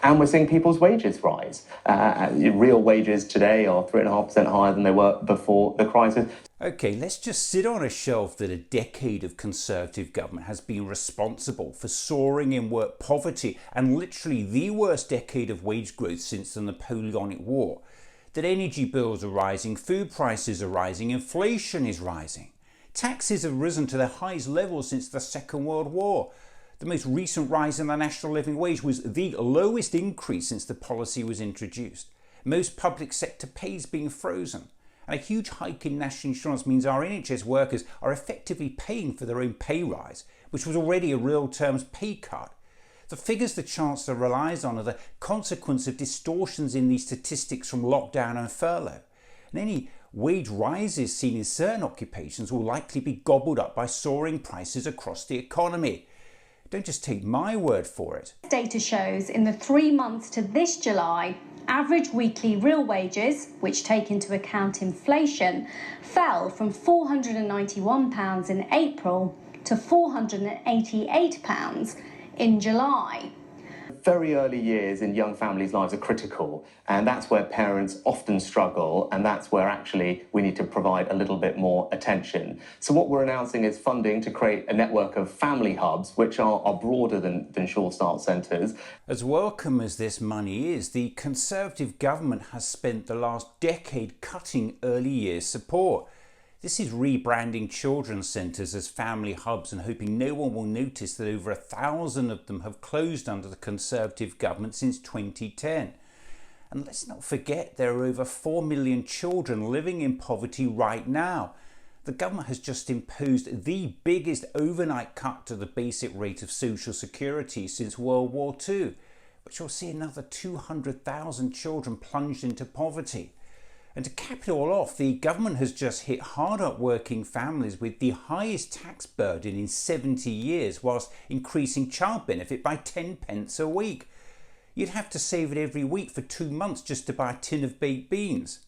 And we're seeing people's wages rise. Real wages today are 3.5% higher than they were before the crisis. Okay, let's just sit on a shelf that a decade of Conservative government has been responsible for soaring in work poverty and literally the worst decade of wage growth since the Napoleonic War. That energy bills are rising, food prices are rising, inflation is rising. Taxes have risen to their highest level since the Second World War. The most recent rise in the national living wage was the lowest increase since the policy was introduced. Most public sector pay is being frozen. And a huge hike in national insurance means our NHS workers are effectively paying for their own pay rise, which was already a real terms pay cut. The figures the Chancellor relies on are the consequence of distortions in these statistics from lockdown and furlough. And any wage rises seen in certain occupations will likely be gobbled up by soaring prices across the economy. Don't just take my word for it. Data shows in the 3 months to this July, average weekly real wages, which take into account inflation, fell from £491 in April to £488 in July. Very early years in young families' lives are critical, and that's where parents often struggle, and that's where actually we need to provide a little bit more attention. So what we're announcing is funding to create a network of family hubs, which are broader than Sure Start centres. As welcome as this money is, the Conservative government has spent the last decade cutting early years support. This is rebranding children's centres as family hubs and hoping no one will notice that over 1,000 of them have closed under the Conservative government since 2010. And let's not forget there are over 4 million children living in poverty right now. The government has just imposed the biggest overnight cut to the basic rate of social security since World War II, which will see another 200,000 children plunged into poverty. And to cap it all off, the government has just hit hard-up working families with the highest tax burden in 70 years, whilst increasing child benefit by 10 pence a week. You'd have to save it every week for 2 months just to buy a tin of baked beans.